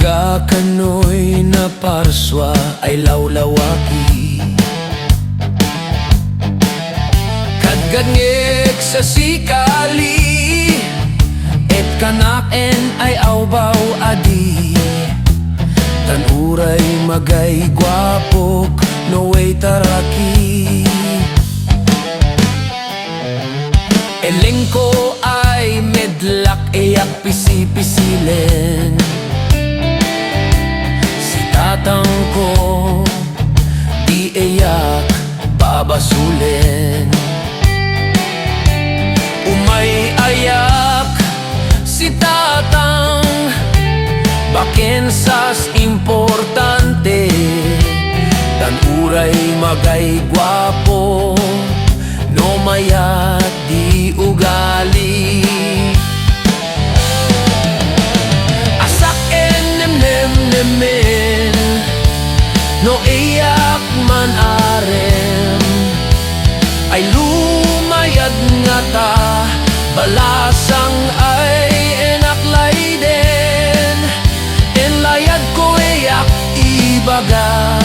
Gakanoy na parswa ay lawlawaki, kadganyek sa sikali, et kanaken ay awbaw adi. Tanuray magay gwapok no way taraki. Elengko ay medlak eyak pisi-pisilen. Tatang ko di eyak babasulin. Umay ayak si tatang, baken sas importante. Tanuray magay gwapo no mayat di ugali. Asak nem-nem-nemen no iyak man arem, ay lumayad nga ta, balasang ay enaklay din. Enlayad ko iyak ibaga,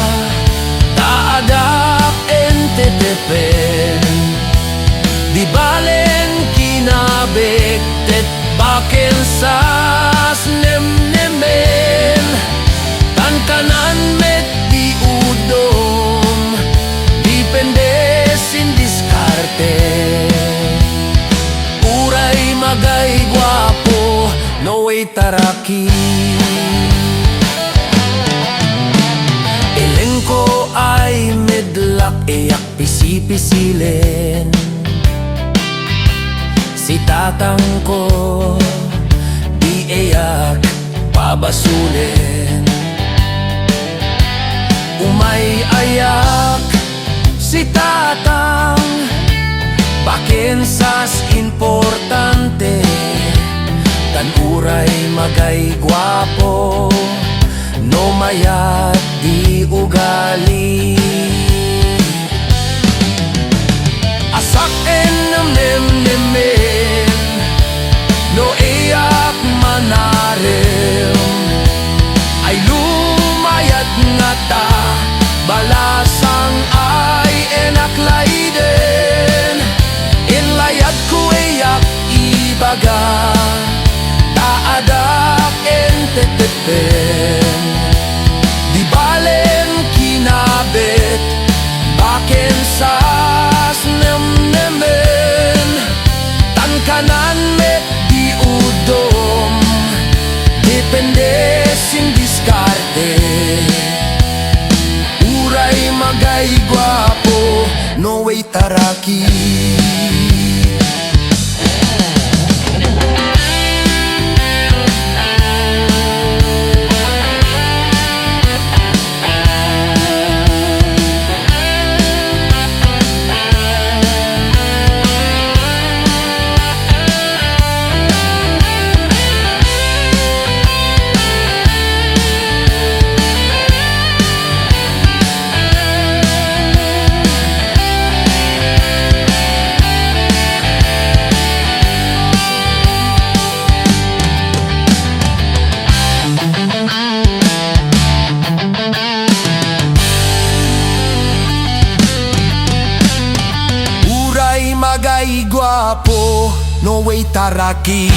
taadak entetepen. Di balen kinabektet baken sas nem-nemen. Tan kanan met di udom, dipende sin diskarte. Uray magay gwapo no way taraki. Elengko ay medlak eyak pisi-pisilin. Si tatang ko di eyak pabasulin. Umay ayak si tatang, baken sas importante. Tanuray magay gwapo no mayat di ugali. Asak nem-nem-nemen no iyak manarem, ay lumayat nga ta, balasang ay enaklay din. Inlayad ko iyak ibaga, taadak entetepen. Di balen kinabit baken sas nem-nemen. Tan kanan met di udom, depende sin diskarte. Uray magay gwapo no way taraki. Magay gwapo no way taraki.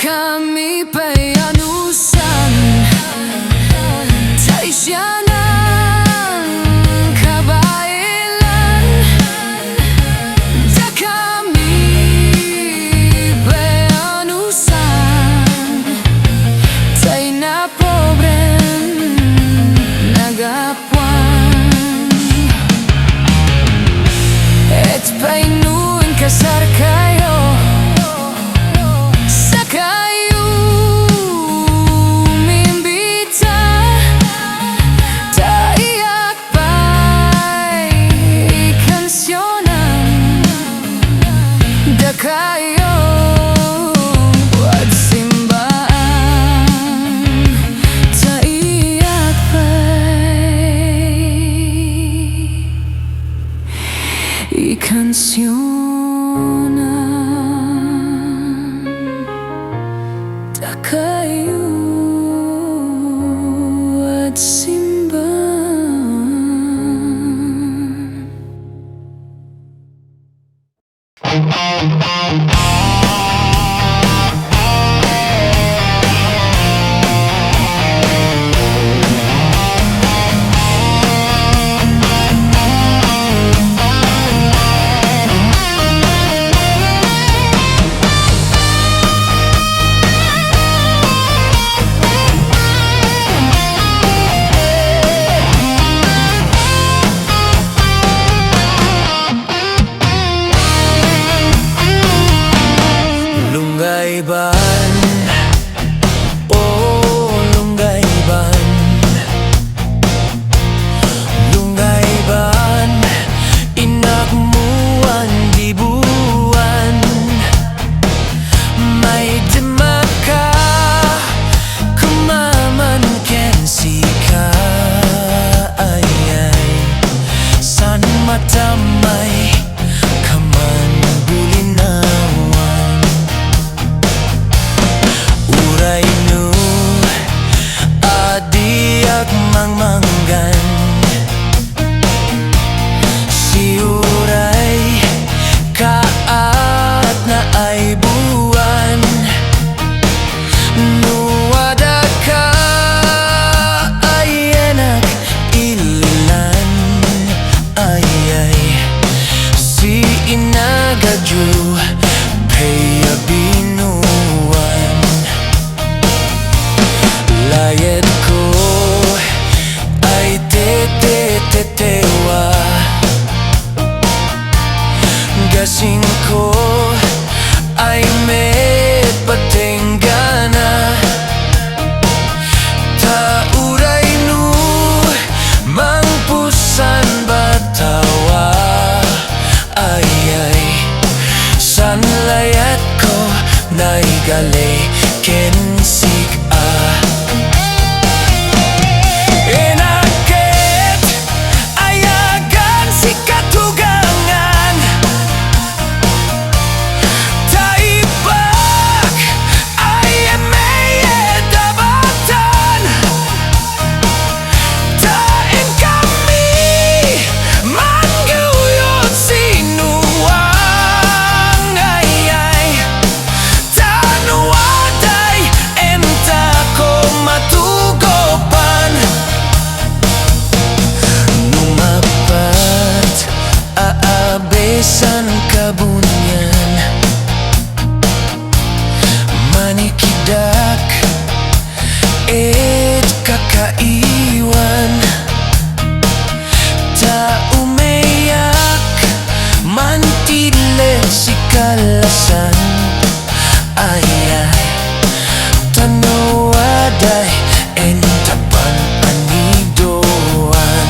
kami pa'y anusan, tayo siya ng kabailan. Da kami pa'y anusan, tayo na pobreng nagapuan. Et pa'y nuin kasar kayo sa kayo umimbita, taiyak pa'y kansyonan. Da kayo at simbaan, taiyak pa'y kansyonan. Da kayo at simbahan. Lunggayban, oh lunggayban, lunggayban, inagmuan dibuan, may demaka, kumaman kensika, ay san matamay, kaman bulinawan. Uray nu adiak mangmanggan, si uray kaat na ay buwan. Nuwada ka ay enak ilan, ay si inagaju peya binuan. Layet ko ay tetetetewa, gasing ko ay may patenggana. Tauray nu mangpusan batawa, ay san layat ko naigale kensik enakit ayagan si katugangan, taibak ay may dabatan. Tain kami mangguyot sinuwang, ay tanuwaday enta ko matugopan. Numapat aabesan kabunyan, manikidak et kakaiwan. Taumayak mantilet si kalasan, ay tanawaday entapan anidoan.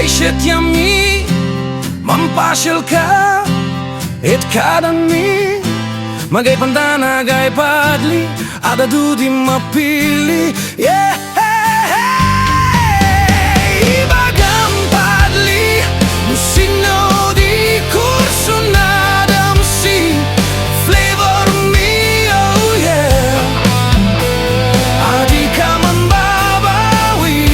ay shit yummy. Mampasyal ka, it kadami. Magay pandana, gay padli, ada dudi mapili. Yeah, Ibagang padli, musino di kurso na damsi. Flavor me, oh yeah. Adi ka man babawi.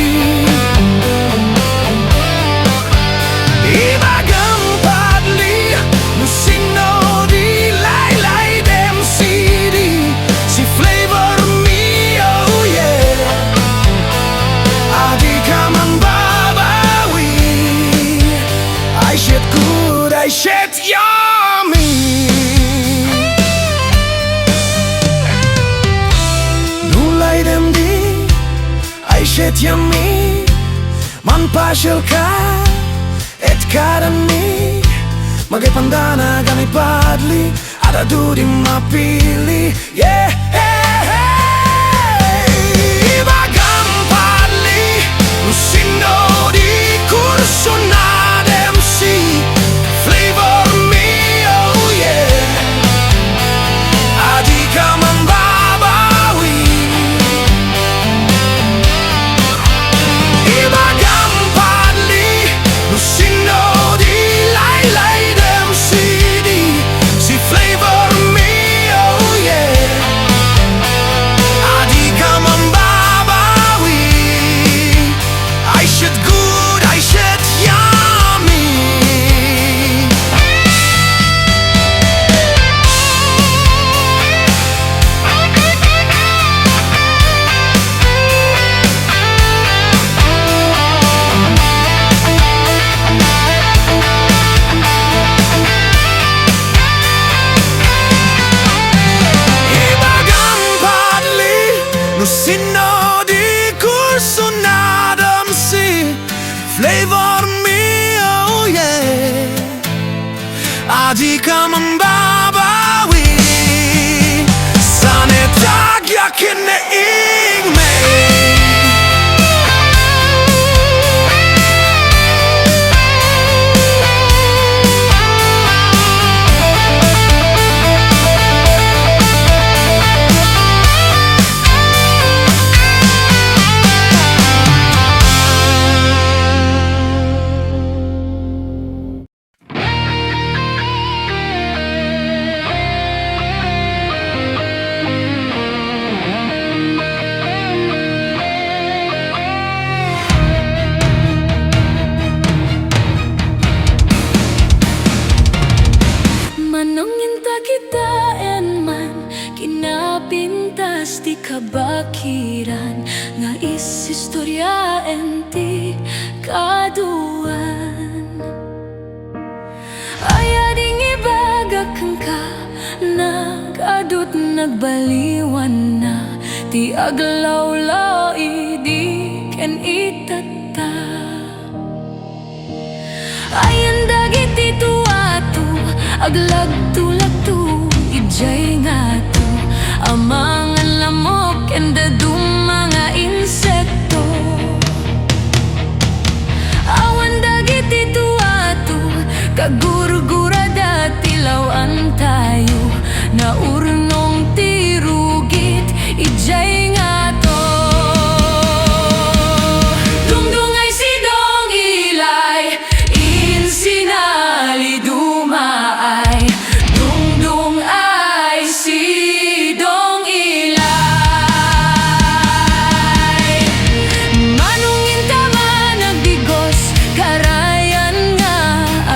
Ibagang padli, musino di laylay dem sidi. Si flavor me, oh yeah. Adi ka man babawi. I shit good, I shit yummy. Nulay dem di, I shit yummy. Manpasyal ka, et kadami. Magay pandana, gani padli, ada dudi mapili. Yeah, Ibagang padli, musino di kurso na demsi. Flavor me, oh yeah. Adi ka man babawi. Ibagang padli, musino di laylay dem sidi. Si flavor me, oh yeah. Adi ka man babawi. I shit good, I shit yummy. Ibagang padli, nusino di kurso na damsi. Flavor me, oh yeah. Adi ka man babawi. Sane tagya kinaig me. Manongin ta kita en man kinapintas di kabakiran nga isistorya en ti kaduan. Aya ding ibagakang ka nagadot nagbaliwan na ti aglawlaw di ken itata. Ayan dagiti tuwato aglagtu-lagtu ijay nga to amang lamok and dadum mga insekto. Awan dagiti tuwato kagurgura datilawan tayo na urnong tirugit ijay nga to. Dungdungay sidong ilay in Salidumay. Dungdung ay sidong ilay. Manungin tama nagbigos karayan nga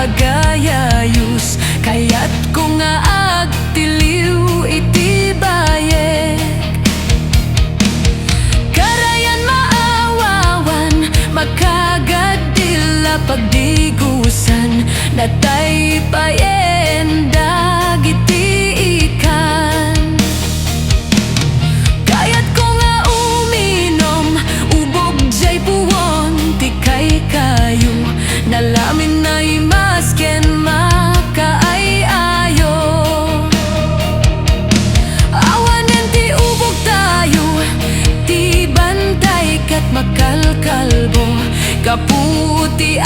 agayayus. Kaya't ko nga agtiliw iti bayek. Karayan maawawan makagadila pagdigusan natay payen dagiti ikan. Kaya't ko nga uminom ubog jay puwon ti kay kayo nalamin na imasken makaayayo. Awanen ti ubog tayo ti bantay kat makalkalbo kaputi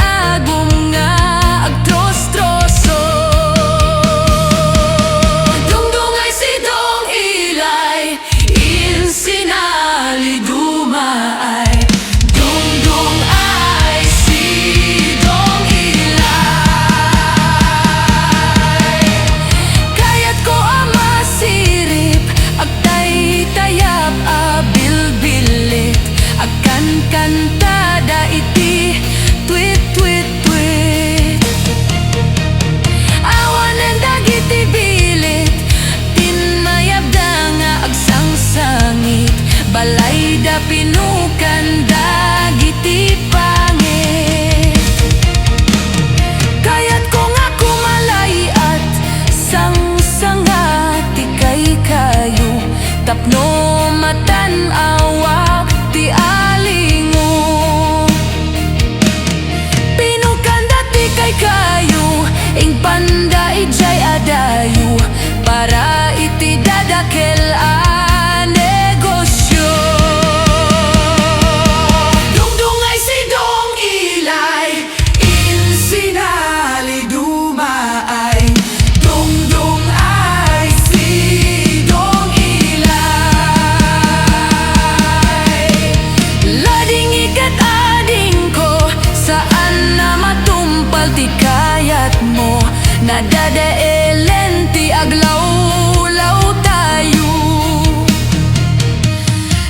Nadadaelen ti aglaw-law tayo.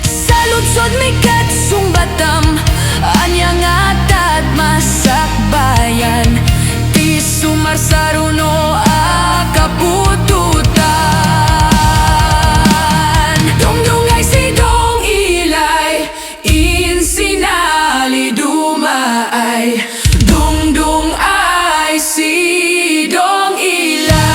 Sa lutsod may katsong batam, anyang atad masakbayan, ti sumarsaruno akapututan. Dongdongay si dong ilay, in sinalidumay. Dongdong ay si dong ilay.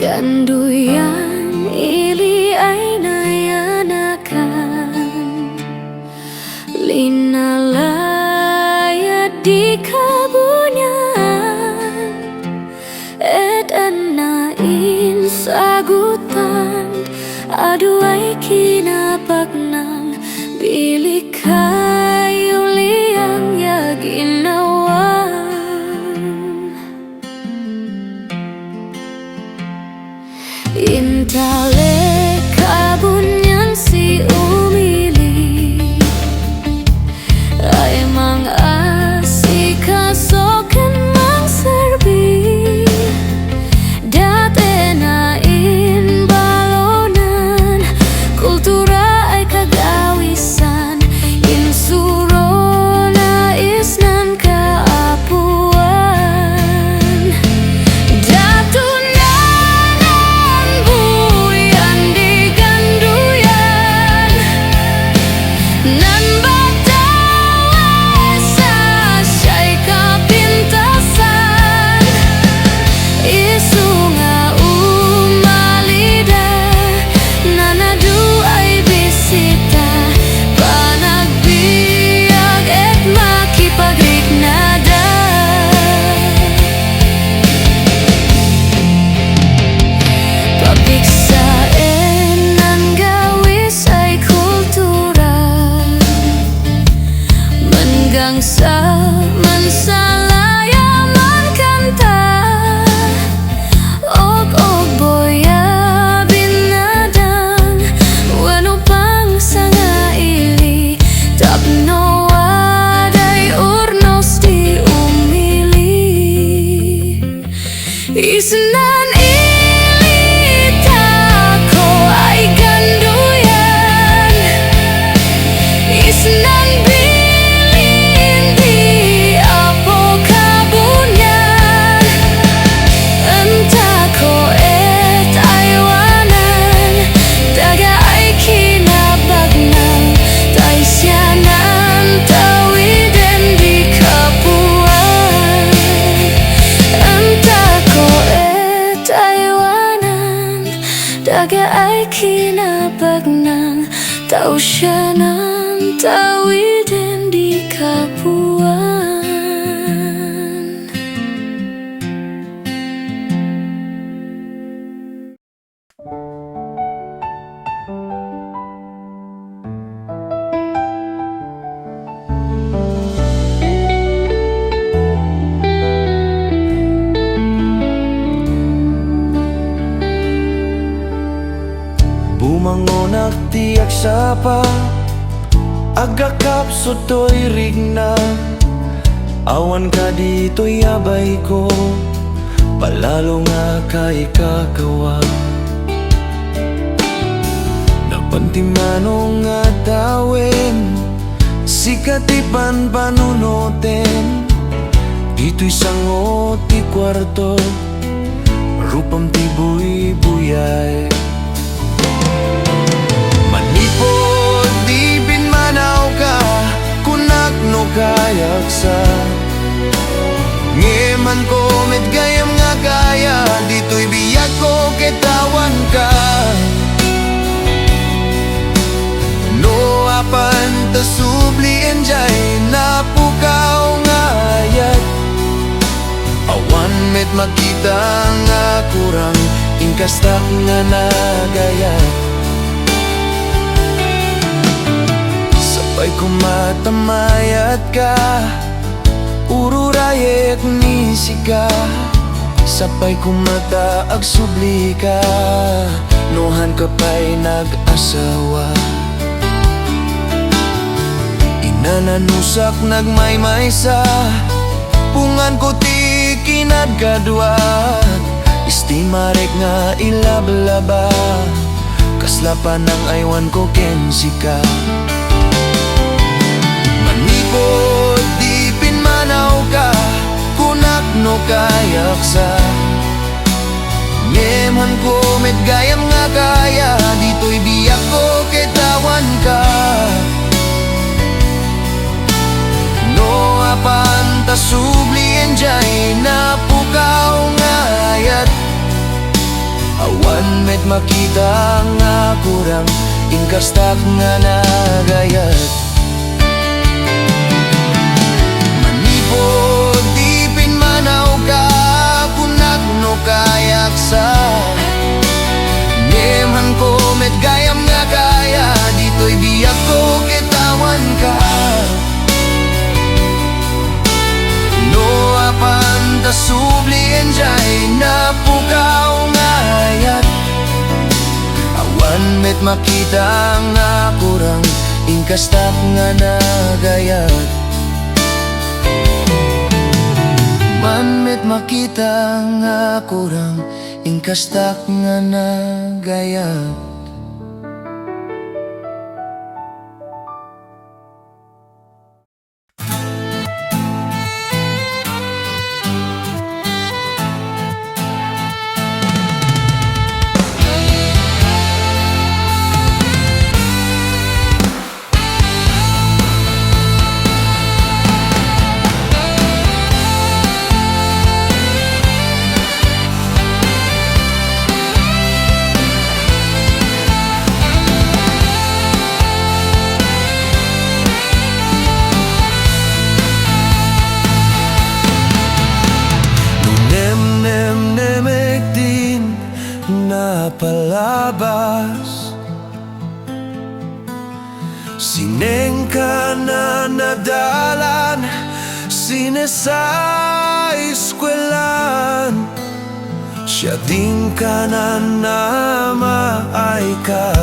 Ganduyan ili ay nayanakan, linalaya di kabunyan, et anain sagutan, aduay kinapagnang, bilik kayo liyang ya ginawa. Intale kabunyan si umili, ay mang asikasokan mang serbi, dati na balonan, kultura ay kagawisan, insuro na isnan kaapuan. Datu sa mansalaya man kanta, og boya binadang, wano pang sanga ili, tapno waday urnos di umili. Isnan ilita ko ay ganduyan, isnan daga ay kinapagnang, tao siya ng tawidin di kapuan. Bumangon tiyak sapa, agakap soto'y rigna, awan ka dito'y abay ko, palalo nga kay kakawa. Napantimanong nga tawin, sikatipan panunutin, dito'y sango ti kwarto, rupam ti buy-buyay. Manipod di binmanaw ka, kunak no kayak sa ngeman ko med gayam nga kaya, dito'y biyak ko kitawan ka. No apan tasubli enjay napukaw nga ayat. Awan met makita nga kurang ingkasta nga nagayat. Sabay kumatamayat ka, ururayek ni sika. Sabay kumata agsubli ka, nohan ka pa'y nag-asawa. Inananusak nagmaymay sa pungan ko ti kinadkadwat. Istimarek nga ilablaba, kaslapan ng aywan ko kensika. Manipod di pinmanaw ka, kunak no kayak sa Nemhan ko met gayam nga kaya, dito'y biyak ko kitawan ka. No apan tasubli enjay napukaw nga ayat. Awan met makita nga kurang ingkastak nga nagayat. Manipod di pinmanaw ka, kunak no kayak sa Nemhan ko met gayam nga kaya, dito'y biyak ko kitawan ka. No apan tasubli enjay napukaw nga ayat. Awan met makita nga kurang ingkastak nga nagayat. Man met makita nga kurang ingkastak nga nagayat. Palabas sineng ka na nadalan, sine sa eskwelan. Siya din ka na maay ka